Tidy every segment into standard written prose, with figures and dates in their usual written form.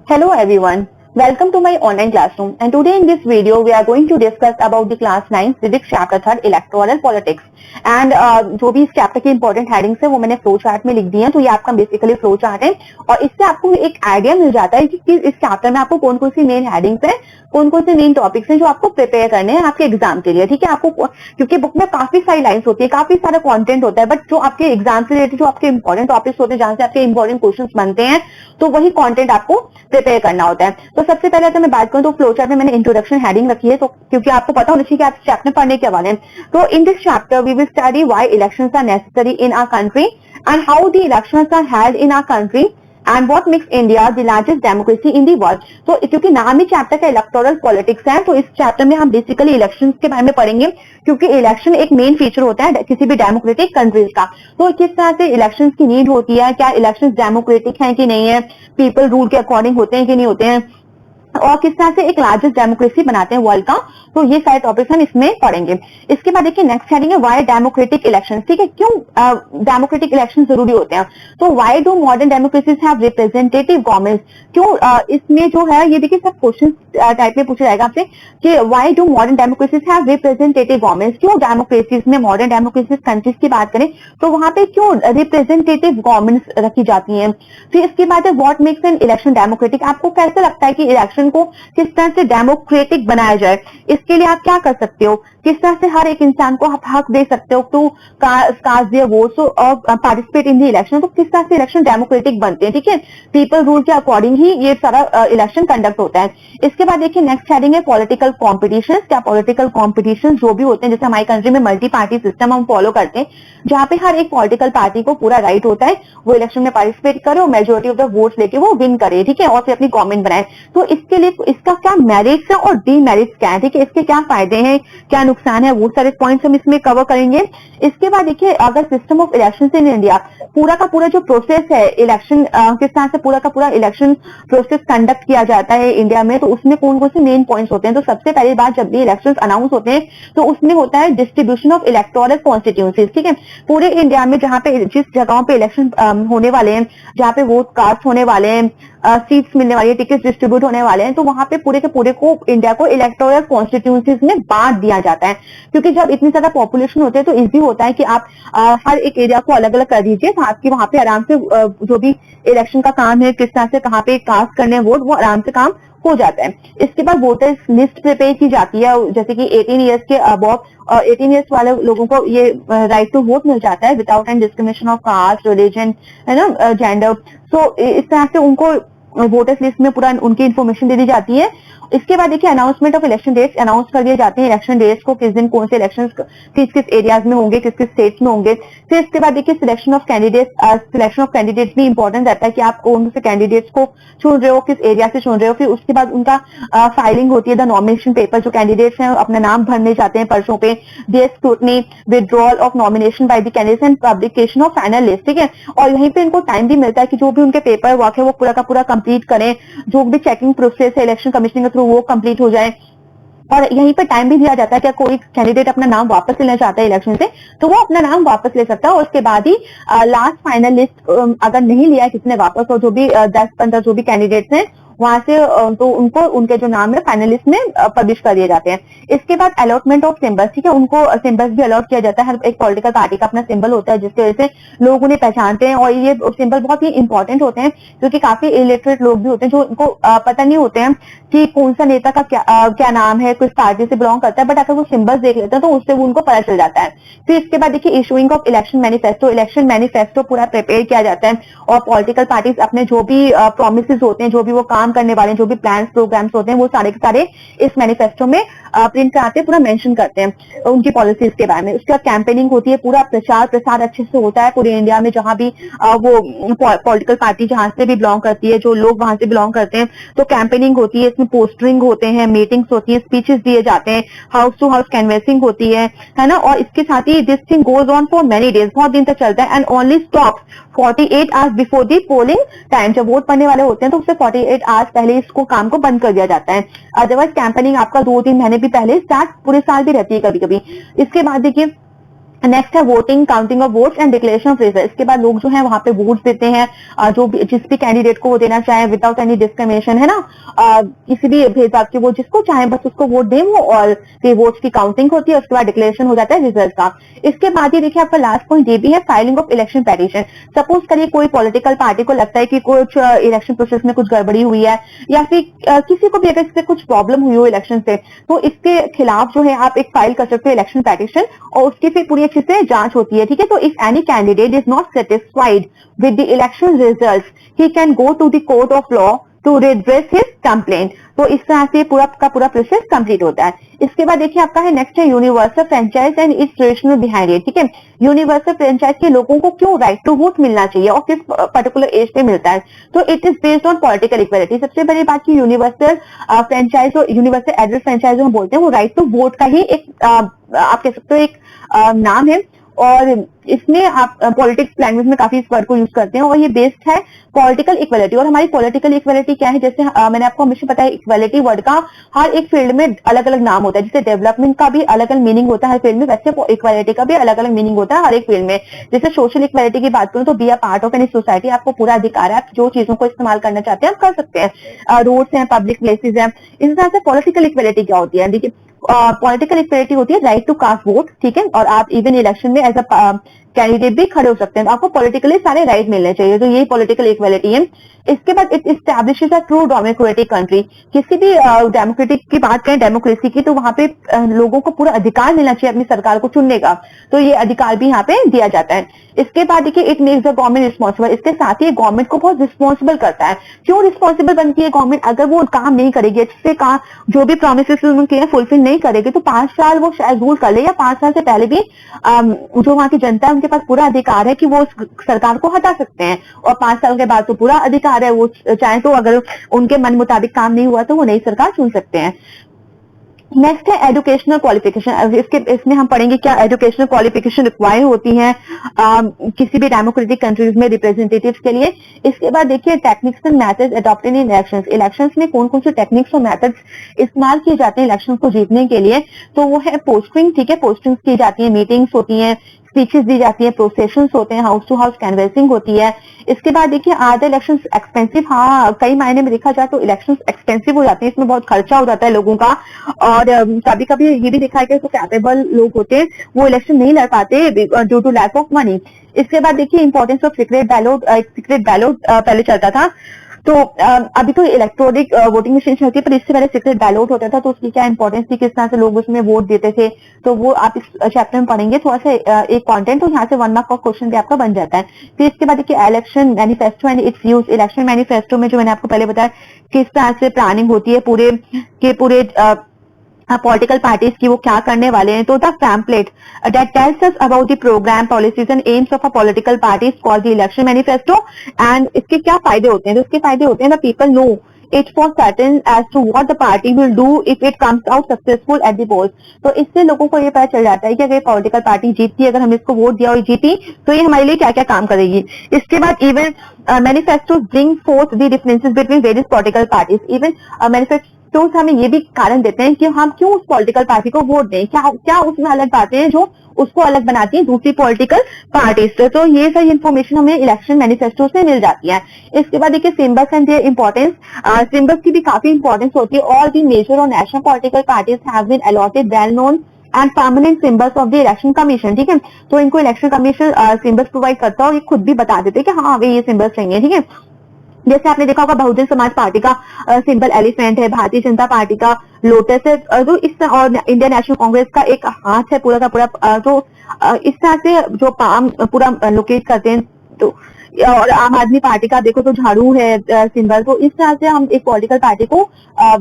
Hello everyone, welcome to my online classroom and today in this video we are going to discuss about the class 9 civics chapter 3 electoral politics and जो भी इस chapter की important headings है वो मैंने flow chart में लिख दी है। तो ये आपका बेसिकली फ्लो चार्ट है और इससे आपको एक आइडिया मिल जाता है कि इस चैप्टर में आपको कौन कौन सी मेन हेडिंग्स है, कौन कौन से मेन टॉपिक्स हैं जो आपको प्रिपेयर करने हैं आपके एग्जाम के लिए। ठीक है, आपको क्योंकि बुक में काफी सारी लाइन्स होती है, काफी सारा कंटेंट होता है, बट जो आपके एग्जाम से रिलेटेड जो आपके इंपॉर्टेंट टॉपिक्स होते हैं जहां से आपके इंपॉर्टेंट क्वेश्चन बनते हैं तो वही कंटेंट आपको प्रिपेयर करना होता है। तो सबसे पहले अगर मैं बात करूं तो फ्लो चार्ट में मैंने इंट्रोडक्शन हेडिंग रखी है, तो क्योंकि आपको पता होना चाहिए कि आप चैप्टर पढ़ने के वाले हैं। तो in this chapter we will study why elections are necessary in our country and how the elections are held in our country and what makes India the largest democracy in the world. तो क्योंकि नाम ही chapter का electoral politics है तो इस chapter में हम बेसिकली इलेक्शंस के बारे में पढ़ेंगे, क्योंकि इलेक्शन एक मेन फीचर होता है किसी भी डेमोक्रेटिक कंट्रीज का। तो किस तरह से इलेक्शंस की नीड होती है, क्या इलेक्शंस डेमोक्रेटिक हैं कि नहीं है, पीपल रूल के अकॉर्डिंग होते हैं कि नहीं होते हैं, और किस तरह से एक लार्जेस्ट डेमोक्रेसी बनाते हैं वर्ल्ड का। तो ये सारे टॉपिक्स हम इसमें पढ़ेंगे। इसके बाद देखिए नेक्स्ट हेडिंग है व्हाई डेमोक्रेटिक इलेक्शन। ठीक है, क्यों डेमोक्रेटिक इलेक्शन जरूरी होते हैं। तो why do modern democracies have representative governments. क्यों इसमें जो है ये देखिए सब क्वेश्चन टाइप में पूछा जाएगा आपसे कि why do modern democracies have representative governments. क्यों डेमोक्रेसीज में, मॉडर्न डेमोक्रेसीज कंट्रीज की बात करें तो वहां पे क्यों रिप्रेजेंटेटिव गवर्नमेंट्स रखी जाती हैं। फिर इसके बाद है what makes an election democratic. आपको कैसे लगता है कि इलेक्शन को किस तरह से डेमोक्रेटिक बनाया जाए, इसके लिए आप क्या कर सकते हो, किस तरह से हर एक इंसान को आप हक दे सकते हो टू कास्ट देयर वोट्स और पार्टिसिपेट इन द इलेक्शन। तो किस तरह से इलेक्शन डेमोक्रेटिक बनते हैं। ठीक है, पीपल रूल के अकॉर्डिंग ही ये सारा इलेक्शन कंडक्ट होता है। इसके बाद देखिए नेक्स्ट हेडिंग है पॉलिटिकल कॉम्पिटिशन। क्या पॉलिटिकल कॉम्पिटिशन जो भी होते हैं, जैसे हमारी कंट्री में मल्टी पार्टी सिस्टम हम फॉलो करते हैं जहां पे हर एक पॉलिटिकल पार्टी को पूरा राइट होता है वो इलेक्शन में पार्टिसिपेट करे और मेजोरिटी ऑफ द वोट्स लेके वो विन करे। ठीक है, और फिर अपनी गवर्नमेंट बनाए। तो इसके लिए इसका क्या मेरिट्स है और डीमेरिट्स क्या है, ठीक है, इसके क्या फायदे हैं, क्या नुकसान है, वो सारे पॉइंट्स हम इसमें कवर करेंगे। इसके बाद देखिए अगर system of election in India, पूरा का पूरा जो प्रोसेस है इलेक्शन, किस तरह से पूरा का पूरा इलेक्शन प्रोसेस कंडक्ट किया जाता है इंडिया में, तो उसमें कौन कौन से मेन पॉइंट्स होते हैं। तो सबसे पहली बात, जब भी इलेक्शन अनाउंस होते हैं तो उसमें होता है डिस्ट्रीब्यूशन ऑफ इलेक्टोरल कॉन्स्टिट्यूंसीज। ठीक है, पूरे इंडिया में जहां पे जिस जगहों पे इलेक्शन होने वाले हैं, जहां पे वोट कास्ट होने वाले हैं, सीट्स मिलने वाली है, टिकट डिस्ट्रीब्यूट होने वाले हैं, तो वहां पे पूरे के पूरे को इंडिया को इलेक्टोरल कॉन्स्टिट्यूंसीज में बांट दिया जाता है। क्योंकि जब इतनी ज्यादा पॉपुलेशन होती है तो इजी होता है कि आप हर एक एरिया को अलग अलग कर दीजिए ताकि वहां पे आराम से जो भी इलेक्शन का काम है, किस तरह से कहाँ पे कास्ट करने हैं वोट, वो आराम से काम हो जाता है। इसके बाद वोटर्स लिस्ट प्रिपेयर की जाती है, जैसे कि 18 ईयर्स के अबव 18 ईयर्स वाले लोगों को ये राइट टू वोट मिल जाता है without any discrimination of caste, religion, है ना, जेंडर। सो इस तरह से उनको वोटर्स लिस्ट में पूरा उनकी इन्फॉर्मेशन दे दी जाती है। इसके बाद देखिए announcement of election dates announce कर दिए जाते हैं, इलेक्शन डेट्स को किस दिन कौन से इलेक्शन किस किस एरियाज में होंगे, किस किस स्टेट्स में होंगे। फिर इसके बाद देखिए सिलेक्शन ऑफ कैंडिडेट्स भी इंपॉर्टेंट रहता है कि आप कौन से कैंडिडेट्स को चुन रहे हो, किस एरिया से चुन रहे हो। फिर उसके बाद उनका फाइलिंग होती है, द नॉमिनेशन पेपर, जो कैंडिडेट्स हैं अपना नाम भरने जाते हैं पर्चों पे, their scrutiny, withdrawal of nomination by the candidates and publication of final list. ठीक है, और यहीं पे इनको टाइम भी मिलता है कि जो भी उनके पेपर वर्क है वो पूरा का पूरा कंप्लीट करें, जो भी चेकिंग प्रोसेस है इलेक्शन कमीशन के थ्रू वो कंप्लीट हो जाए। और यहीं पर टाइम भी दिया जाता है कि कोई कैंडिडेट अपना नाम वापस लेना चाहता है इलेक्शन से तो वो अपना नाम वापस ले सकता है, और उसके बाद ही लास्ट फाइनल लिस्ट अगर नहीं लिया है किसी ने वापस, और जो भी 10-15 जो भी कैंडिडेट्स हैं वहां से तो उनको उनके जो नाम है फाइनल लिस्ट में पब्लिश कर दिए जाते हैं। इसके बाद अलॉटमेंट ऑफ सिंबल्स। ठीक है, उनको सिंबल्स भी अलॉट किया जाता है। हर एक पॉलिटिकल पार्टी का अपना सिंबल होता है जिसकी वजह से लोग उन्हें पहचानते हैं, और ये सिंबल बहुत ही इंपॉर्टेंट होते हैं क्योंकि काफी इलिटरेट लोग भी होते हैं जो उनको पता नहीं होते हैं कि कौन सा नेता का क्या नाम है, किस पार्टी से बिलोंग करता है, बट अगर वो सिंबल्स देख लेते हैं तो उससे उनको पता चल जाता है। फिर इसके बाद देखिए issuing of election manifesto. Election manifesto पूरा प्रिपेयर किया जाता है और पॉलिटिकल पार्टीज अपने जो भी प्रोमिसेस होते हैं, जो भी वो काम करने वाले हैं, जो भी प्लान्स प्रोग्राम्स होते हैं, वो सारे के सारे इस मैनिफेस्टो में प्रिंट कराते हैं, पूरा मेंशन करते हैं उनकी पॉलिसीज के बारे में। उसके बाद कैंपेनिंग होती है, पूरा प्रचार प्रसार अच्छे से होता है पूरे इंडिया में जहां भी वो पॉलिटिकल पार्टी जहां से भी बिलोंग करती है, जो लोग वहां से बिलोंग करते हैं। तो कैंपेनिंग होती है, इसमें पोस्टरिंग होते हैं, मीटिंग्स होती है, स्पीचेस दिए जाते हैं, हाउस टू हाउस कैनवेसिंग होती है ना। और इसके साथ ही this thing goes on for many days, बहुत दिन तक चलता है, and only stop 48 hours before the polling time. जब वोट पड़ने वाले होते हैं तो उससे 48 आवर्स पहले इसको काम को बंद कर दिया जाता है। अदरवाइज कैंपेनिंग आपका 2-3 महीने भी पहले स्टार्ट, पूरे साल भी रहती है कभी कभी। इसके बाद देखिए नेक्स्ट है voting, counting of votes and declaration of result. इसके बाद लोग जो है वहां पे वोट देते हैं, जिस भी कैंडिडेट को वो देना चाहे विदाउट एनी डिस्क्रिमिनेशन, है ना, किसी भी भेदभाव के, वो जिसको चाहे बस उसको वोट दें वो, और फिर वोट्स की काउंटिंग होती है, उसके बाद डिक्लेरेशन हो जाता है रिजल्ट का। इसके बाद ये देखिए आपका लास्ट पॉइंट ये भी है, filing of election petition. Suppose करिए कोई पॉलिटिकल पार्टी को लगता है कि कुछ इलेक्शन प्रोसेस में कुछ गड़बड़ी हुई है, या फिर किसी को भी अगर इससे कुछ प्रॉब्लम हुई हो इलेक्शन से, तो इसके खिलाफ जो है आप एक फाइल कर सकते हो इलेक्शन पेटिशन, और उसकी फिर पूरी अच्छे से जांच होती है, ठीक है। तो if any candidate is not satisfied with the election results, he can go to the court of law to redress his complaint. तो इस तरह से पूरा का पूरा प्रोसेस कंप्लीट होता है। इसके बाद देखिए आपका है नेक्स्ट है universal franchise and it's rational behind it, ठीक है। यूनिवर्सल फ्रेंचाइज के लोगों को क्यों राइट टू वोट मिलना चाहिए और किस पर्टिकुलर एज पे मिलता है, तो it is based on political equality. सबसे बड़ी बात की यूनिवर्सल फ्रेंचाइज और यूनिवर्सल एडल्ट फ्रेंचाइज हम बोलते हैं, वो राइट टू वोट का ही एक आप कह सकते हो एक नाम है, और इसमें आप पॉलिटिक्स लैंग्वेज में काफी इस वर्ड को यूज करते हैं, और ये बेस्ड है पॉलिटिकल इक्वालिटी। और हमारी पॉलिटिकल इक्वालिटी क्या है, जैसे मैंने आपको हमेशा बताया, इक्वालिटी वर्ड का हर एक फील्ड में अलग अलग नाम होता है। जैसे डेवलपमेंट का भी अलग अलग मीनिंग होता है हर फील्ड में, वैसे इक्वालिटी का भी अलग अलग मीनिंग होता है हर एक फील्ड में। जैसे सोशल इक्वालिटी की बात करूं तो be a part of any society, आपको पूरा अधिकार है, आप जो चीजों को इस्तेमाल करना चाहते हैं आप कर सकते हैं, रोड्स हैं, पब्लिक प्लेसेज हैं। इस तरह से पॉलिटिकल इक्वालिटी क्या होती है, देखिए पॉलिटिकल इक्वालिटी होती है राइट टू कास्ट वोट, ठीक है, और आप इवन इलेक्शन में एज अ कैंडिडेट भी खड़े हो सकते हैं, आपको पॉलिटिकली सारे राइट मिलने चाहिए, तो यही पॉलिटिकल इक्वालिटी है। इसके बाद it establishes a true democratic country. किसी भी डेमोक्रेटिक की बात करें, डेमोक्रेसी की, तो वहां पे लोगों को पूरा अधिकार मिलना चाहिए अपनी सरकार को चुनने का, तो ये अधिकार भी यहाँ पे दिया जाता है। इसके बाद देखिए it makes the government responsible. इसके साथ ही गवर्नमेंट को बहुत रिस्पॉन्सिबल करता है। क्यों रिस्पॉन्सिबल बनती है गवर्नमेंट, अगर वो काम नहीं करेगी अच्छे से, काम जो भी प्रोमिस उनके फुलफिल नहीं करेगी, तो 5 साल वो शायद रूल कर ले, या 5 साल से पहले भी जो वहां की जनता है उनके पास पूरा अधिकार है कि वो उस सरकार को हटा सकते हैं, और 5 साल के बाद तो पूरा अधिकार है, वो चाहे तो अगर उनके मन मुताबिक काम नहीं हुआ तो वो नई सरकार चुन सकते हैं। नेक्स्ट है एजुकेशनल क्वालिफिकेशन। इसमें हम पढ़ेंगे क्या एजुकेशनल क्वालिफिकेशन रिक्वायर होती है किसी भी डेमोक्रेटिक कंट्रीज में रिप्रेजेंटेटिव्स के लिए। इसके बाद देखिए techniques and methods adopted in elections. Elections में कौन कौन से टेक्निक्स और मेथड्स इस्तेमाल किए जाते हैं इलेक्शंस को जीतने के लिए, तो वो है पोस्टिंग, ठीक है, पोस्टिंग्स की जाती है, मीटिंग्स होती हैं, स्पीचेस दी जाती है, प्रोसेशंस होते हैं, हाउस टू हाउस कैनवेसिंग होती है। इसके बाद देखिए आर द इलेक्शंस एक्सपेंसिव। हाँ, कई मायने में देखा जाए तो इलेक्शंस एक्सपेंसिव हो जाते हैं, इसमें बहुत खर्चा हो जाता है लोगों का, और कभी कभी ये भी देखा है कि जो कैपेबल लोग होते हैं वो इलेक्शन नहीं लड़ पाते due to lack of money. इसके बाद देखिए importance of secret ballot. Secret ballot पहले चलता था, तो अभी तो इलेक्ट्रॉनिक वोटिंग मशीन चलती है, पर इससे पहले सीक्रेट बैलेट होता था, तो उसकी क्या इंपॉर्टेंस थी, किस तरह से लोग उसमें वोट देते थे, तो वो आप इस चैप्टर में पढ़ेंगे थोड़ा सा एक कंटेंट, तो यहाँ से 1 मार्क का क्वेश्चन भी आपका बन जाता है। फिर इसके बाद देखिए election manifesto and it's use. Election manifesto में जो मैंने आपको पहले बताया किस तरह से प्लानिंग होती है पूरे पॉलिटिकल पार्टीज की, वो क्या करने वाले हैं। तो the pamphlet that tells us about the program, policies and aims of a political parties called the election manifesto. And इसके क्या फायदे होते हैं, तो इसके फायदे होते हैं the people know it for certain as to what the party will do if it comes out successful at the polls. तो इससे लोगों को ये पता चल जाता है कि अगर पॉलिटिकल पार्टी जीतती है, अगर हम इसको वोट दिया और जीती, तो ये हमारे लिए क्या क्या काम करेगी। इसके बाद even manifesto bring fourth the differences between various political parties. Even manifesto तो हमें ये भी कारण देते हैं कि हम क्यों उस पॉलिटिकल पार्टी को वोट दें, क्या उसमें अलग बातें हैं जो उसको अलग बनाती है दूसरी पॉलिटिकल पार्टी से। तो ये सारी इन्फॉर्मेशन हमें इलेक्शन मैनिफेस्टो से मिल जाती है। इसके बाद देखिए symbols and their importance. Symbols की भी काफी इंपॉर्टेंस होती है। ऑल दी मेजर और national political parties have been allotted well known and permanent symbols of the election commission, ठीक है। तो इनको इलेक्शन कमीशन सिंबल्स प्रोवाइड करता है, और ये खुद भी बता देते हैं कि हाँ ये सिंबल्स चाहिए, ठीक है। जैसे आपने देखा होगा बहुजन समाज पार्टी का सिंबल एलिफेंट है, भारतीय जनता पार्टी का लोटस है, तो इस और इंडियन नेशनल कांग्रेस का एक हाथ है पूरा का पूरा, तो इस तरह से जो पाम पूरा लोकेट करते हैं। तो और आम आदमी पार्टी का देखो तो झाड़ू है सिंबल। तो इस तरह से हम एक पॉलिटिकल पार्टी को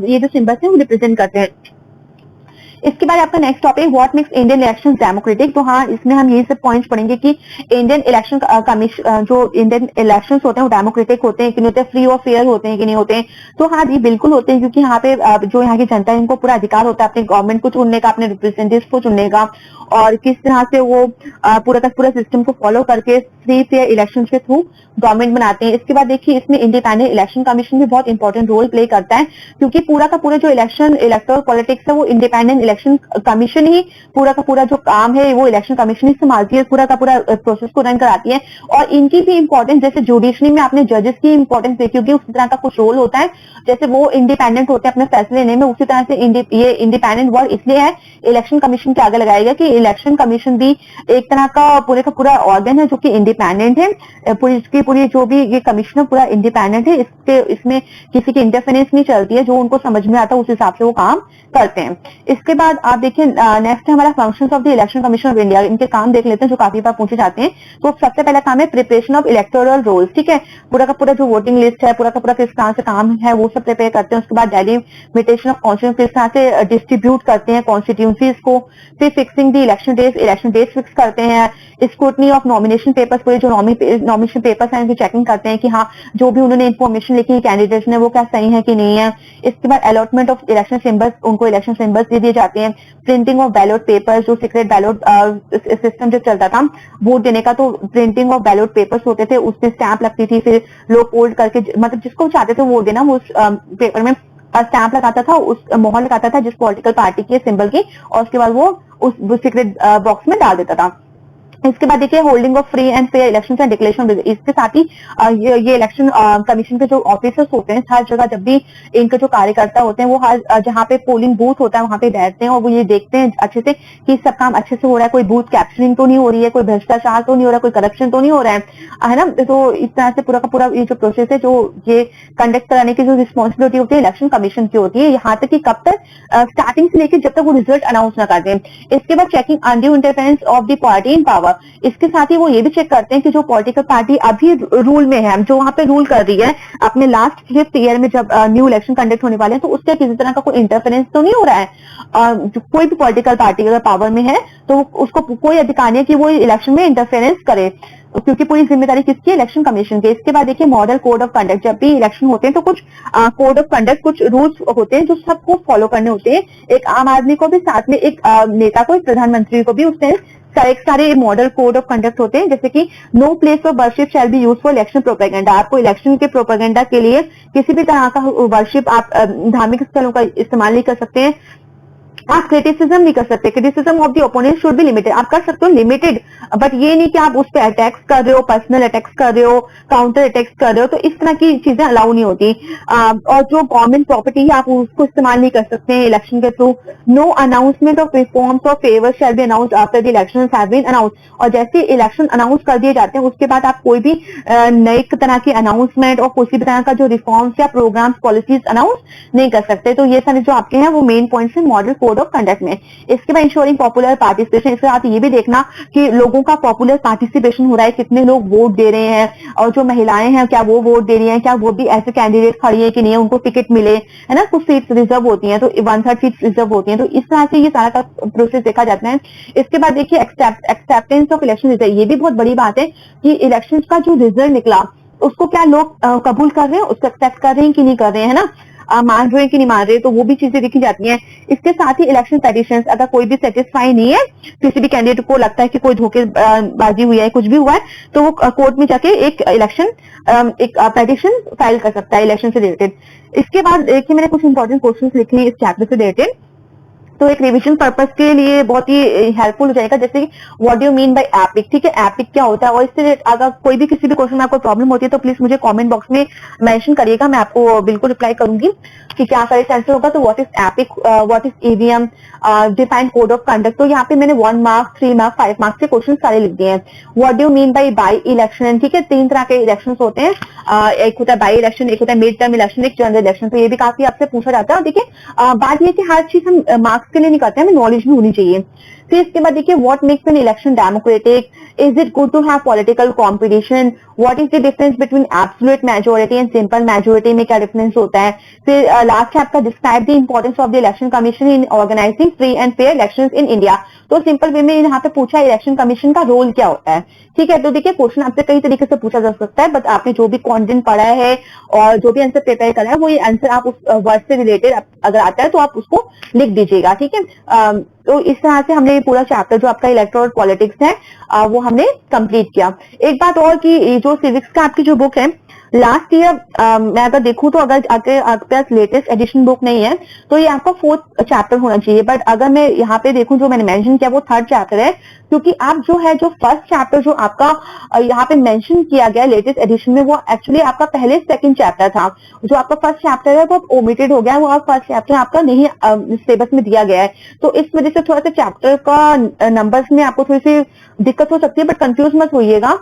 ये जो सिंबल्स है वो रिप्रेजेंट करते हैं। इसके बाद आपका next topic what makes Indian election democratic. तो हाँ, इसमें हम यही सब पॉइंट्स पढ़ेंगे कि इंडियन इलेक्शन कमीशन, जो इंडियन इलेक्शंस होते हैं वो डेमोक्रेटिक होते हैं कि नहीं होते, फ्री और फेयर होते हैं कि नहीं होते। तो हाँ जी बिल्कुल होते हैं, क्योंकि यहाँ पे जो यहाँ की जनता है इनको पूरा अधिकार होता है अपने गवर्नमेंट को चुनने का, अपने रिप्रेजेंटेटिव्स को चुनने का, और किस तरह से वो पूरा का पूरा सिस्टम को फॉलो करके फ्री फेयर इलेक्शन के थ्रू गवर्नमेंट बनाते हैं। इसके बाद देखिए इसमें इंडिपेंडेंट इलेक्शन कमीशन भी बहुत इंपॉर्टेंट रोल प्ले करता है, क्योंकि पूरा का पूरा जो इलेक्शन इलेक्टोरल पॉलिटिक्स है वो इंडिपेंडेंट इलेक्शन कमीशन ही पूरा का पूरा जो काम है वो इलेक्शन कमीशन ही संभालती है, पूरा का पूरा प्रोसेस को रन कराती है। और इनकी भी इंपॉर्टेंस, जैसे जुडिशरी में आपने जजेस की इंपॉर्टेंस देखी होगी, उसी तरह का कुछ रोल होता है, जैसे वो इंडिपेंडेंट होते हैं अपने फैसले लेने में, उसी तरह से ये इंडिपेंडेंट वर्ड इसलिए है इलेक्शन कमीशन के आगे लगाया गया कि इलेक्शन कमीशन भी एक तरह का पूरा ऑर्गन है जो कि इंडिपेंडेंट है। पूरी जो भी ये कमीशन है पूरा इंडिपेंडेंट है, इसमें किसी की इंटरफेरेंस नहीं चलती है, जो उनको समझ में आता है उस हिसाब से वो काम करते हैं। इसके बाद आप देखिए नेक्स्ट है हमारा functions of the election commission of India. इनके काम देख लेते हैं जो काफी बार पूछे जाते हैं। तो सबसे पहला काम है प्रिपरेशन ऑफ इलेक्टोरल रोल्स, ठीक है, पूरा का पूरा जो वोटिंग लिस्ट है पूरा का पूरा किस तरह से काम है वो सब प्रिपेयर करते हैं। उसके बाद डेलिमिटेशन ऑफ कॉन्स्टिट्यूंसी किस तरह से डिस्ट्रीब्यूट करते हैं कॉन्स्टिट्यूंसीज को, फिर fixing the election date fix करते हैं, स्क्रूटनी ऑफ नॉमिनेशन पेपर्स, पूरे जो नॉमिनेशन पेपर्स हैं उनकी चेकिंग करते हैं कि हाँ जो भी उन्होंने इन्फॉर्मेशन लिखी है कैंडिडेट्स ने वो क्या सही है कि नहीं है। इसके बाद अलॉटमेंट ऑफ इलेक्शन सिंबल्स, उनको इलेक्शन सिंबल्स दे दिए जाते हैं। प्रिंटिंग ऑफ बैलेट पेपर्स, जो सीक्रेट बैलेट सिस्टम जो चलता था वोट देने का, तो प्रिंटिंग ऑफ बैलेट पेपर्स होते थे, उसमें स्टैंप लगती थी, फिर लोग फोल्ड करके मतलब जिसको चाहते थे वोट देना वो उस पेपर में स्टैंप लगाता था, उस मोहर लगाता था जिस पॉलिटिकल पार्टी के सिंबल की, और उसके बाद वो उस सीक्रेट बॉक्स में डाल देता था। इसके बाद देखिए holding of free and fair election and declaration. इसके साथ ही ये इलेक्शन कमीशन के जो ऑफिसर्स होते हैं हर जगह जब भी इनके जो कार्यकर्ता होते हैं वो हर जहाँ पे पोलिंग बूथ होता है वहां पे बैठते हैं और वो ये देखते हैं अच्छे से कि सब काम अच्छे से हो रहा है, कोई बूथ कैप्चरिंग तो नहीं हो रही है, कोई भ्रष्टाचार तो नहीं हो रहा है, कोई करप्शन तो नहीं हो रहा है ना। तो इस तरह से पूरा का पूरा ये जो प्रोसेस है जो ये कंडक्ट कराने की जो रिस्पॉन्सिबिलिटी होती है इलेक्शन कमीशन की होती है, यहाँ तक कि कब तक स्टार्टिंग से लेकर जब तक वो रिजल्ट अनाउंस न कर दें। इसके बाद checking undue interference of the party in power. इसके साथ ही वो ये भी चेक करते हैं कि जो पॉलिटिकल पार्टी अभी रूल में है, जो वहां पे रूल कर रही है अपने लास्ट 5th ईयर में जब न्यू इलेक्शन कंडक्ट होने वाले हैं, तो उससे किसी तरह का कोई इंटरफेरेंस तो नहीं हो रहा है। कोई भी पॉलिटिकल पार्टी अगर पावर में है तो उसको कोई अधिकार नहीं है कि वो इलेक्शन में इंटरफेरेंस करे, क्योंकि पूरी जिम्मेदारी किसकी है, इलेक्शन कमीशन की। इसके बाद देखिए मॉडल कोड ऑफ कंडक्ट। जब भी इलेक्शन होते हैं तो कुछ कोड ऑफ कंडक्ट, कुछ रूल्स होते हैं जो सबको फॉलो करने होते हैं, एक आम आदमी को भी, साथ में एक नेता को, एक प्रधानमंत्री को भी। उससे सारे मॉडल कोड ऑफ कंडक्ट होते हैं, जैसे कि no place for worship shall be use for election propaganda. आपको इलेक्शन के प्रोपेगेंडा के लिए किसी भी तरह का वर्शिप, आप धार्मिक स्थलों का इस्तेमाल नहीं कर सकते हैं। आप क्रिटिसिज्म नहीं कर सकते, criticism of the opponent should be limited. आप कर सकते हो लिमिटेड, बट ये नहीं कि आप उस पर अटैक्स कर रहे हो, पर्सनल अटैक्स कर रहे हो, काउंटर अटैक्स कर रहे हो, तो इस तरह की चीजें अलाउ नहीं होती। और जो गवर्नमेंट प्रॉपर्टी है आप उसको इस्तेमाल नहीं कर सकते हैं इलेक्शन के थ्रू। नो अनाउंसमेंट ऑफ रिफॉर्म्स और favours shall be announced after the election have been announced. और जैसे इलेक्शन अनाउंस कर दिए जाते हैं उसके बाद आप कोई भी नई तरह की अनाउंसमेंट और किसी भी तरह का जो रिफॉर्म्स या प्रोग्राम्स पॉलिसीज अनाउंस नहीं कर सकते। तो ये सारे जो आपके हैं वो मेन पॉइंट्स हैं मॉडल कोड ऑफ कंडक्ट में। इसके बाद इंश्योरिंग पॉपुलर पार्टिसिपेशन। इसके साथ ये भी देखना कि लोगों का पॉपुलर पार्टिसिपेशन हो रहा है, कितने लोग वोट दे रहे हैं, और जो महिलाएं हैं क्या वो वोट दे रही हैं, क्या वो भी ऐसे कैंडिडेट खड़ी है कि नहीं, उनको टिकट मिले, है ना। कुछ सीट्स रिजर्व होती हैं तो 1/3 सीट्स रिजर्व होती हैं, तो इस तरह से ये सारा का प्रोसेस देखा जाता है। इसके बाद देखिए एक्सेप्टेंस ऑफ इलेक्शन रिजल्ट। ये भी बहुत बड़ी बात है कि इलेक्शन का जो रिजल्ट निकला उसको क्या लोग कबूल कर रहे हैं, उसको एक्सेप्ट कर रहे हैं कि नहीं कर रहे हैं, है ना, मान रहे हैं कि नहीं मान रहे, तो वो भी चीजें देखी जाती हैं। इसके साथ ही इलेक्शन पेटिशंस, अगर कोई भी सेटिस्फाई नहीं है, किसी भी कैंडिडेट को लगता है कि कोई धोखेबाजी हुई है, कुछ भी हुआ है, तो वो कोर्ट में जाके एक पेटिशन फाइल कर सकता है इलेक्शन से रिलेटेड। इसके बाद देखिए मैंने कुछ इंपॉर्टेंट क्वेश्चन लिखे हैं इस चैप्टर से रिलेटेड, तो एक रिवीजन पर्पस के लिए बहुत ही हेल्पफुल हो जाएगा। जैसे कि what do you mean by epic, ठीक है, एपिक क्या होता है, और इससे अगर कोई भी किसी भी क्वेश्चन में आपको प्रॉब्लम होती है तो प्लीज मुझे कमेंट बॉक्स में मेंशन करिएगा, मैं आपको बिल्कुल रिप्लाई करूंगी कि क्या सारे आंसर होगा। तो what is epic, what is EVM, define code of conduct. तो यहाँ पे मैंने 1 मार्क, 3 मार्क, 5 मार्क के क्वेश्चन सारे लिख दिए हैं। What do you mean by election, ठीक है, 3 तरह के इलेक्शन होते हैं, एक होता है बाई इलेक्शन, एक होता है मिड टर्म इलेक्शन, एक जनरल इलेक्शन। तो ये भी काफी आपसे पूछा जाता है। और देखिए बात ये कि हर चीज हम मार्क्स के लिए नहीं करते हैं, हमें नॉलेज भी होनी चाहिए। फिर इसके बाद देखिए what makes an election democratic, is it good to have political competition, what is the difference between absolute majority and simple majority में क्या डिफरेंस होता है। फिर last chapter describe the importance of the election commission in organizing free and fair elections in India. तो simple way में यहाँ पे पूछा इलेक्शन कमीशन का रोल क्या होता है, ठीक है। तो देखिए क्वेश्चन आपसे कई तरीके से पूछा जा सकता है, बट आपने जो भी कंटेंट पढ़ा है और जो भी आंसर प्रिपेयर करा है वो ये आंसर आप उस वर्ड से रिलेटेड अगर आता है तो आप उसको लिख दीजिएगा, ठीक है। तो इस तरह से हमने पूरा चैप्टर जो आपका इलेक्टोरल पॉलिटिक्स है वो हमने कंप्लीट किया। एक बात और कि जो सिविक्स का आपकी जो बुक है लास्ट ईयर मैं अगर देखूं तो अगर आपके पास लेटेस्ट एडिशन बुक नहीं है तो ये आपका 4th चैप्टर होना चाहिए, बट अगर मैं यहाँ पे देखूं जो मैंने मेंशन किया वो 3rd चैप्टर है, क्योंकि आप जो है जो फर्स्ट चैप्टर जो आपका यहाँ पे मेंशन किया गया लेटेस्ट एडिशन में वो एक्चुअली आपका पहले 2nd चैप्टर था। जो आपका फर्स्ट चैप्टर है वो ओमिटेड हो गया, वो आप फर्स्ट चैप्टर आपका नहीं सिलेबस में दिया गया है, तो इस वजह से थोड़ा सा चैप्टर का नंबर्स में आपको थोड़ी सी दिक्कत हो सकती है, बट कंफ्यूज मत होइएगा।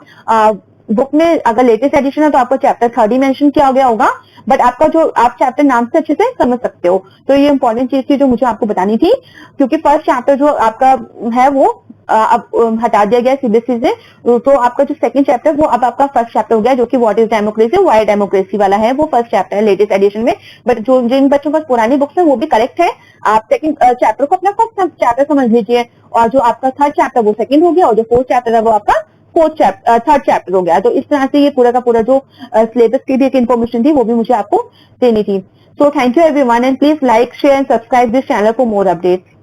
बुक में अगर लेटेस्ट एडिशन है तो आपको चैप्टर 3rd ही मेंशन किया गया होगा, बट आपका जो आप चैप्टर नाम से अच्छे से समझ सकते हो। तो ये इंपॉर्टेंट चीज थी जो मुझे आपको बतानी थी, क्योंकि फर्स्ट चैप्टर जो आपका है वो अब हटा दिया गया सीबीएसई से, तो आपका जो 2nd चैप्टर वो अब आपका फर्स्ट चैप्टर हो गया, जो कि what is democracy, Y democracy वाला है, वो फर्स्ट चैप्टर है लेटेस्ट एडिशन में। बट जो जिन बच्चों के पास पुरानी बुक्स है वो भी करेक्ट है, आप 2nd चैप्टर को अपना फर्स्ट चैप्टर समझ लीजिए, और जो आपका 3rd चैप्टर वो 2nd हो गया, और जो 4th चैप्टर है वो आपका 3rd चैप्टर हो गया। तो इस तरह से ये पूरा का पूरा जो सिलेबस की भी एक इन्फॉर्मेशन थी वो भी मुझे आपको देनी थी। So thank you everyone, and please like, share and subscribe this channel for more updates.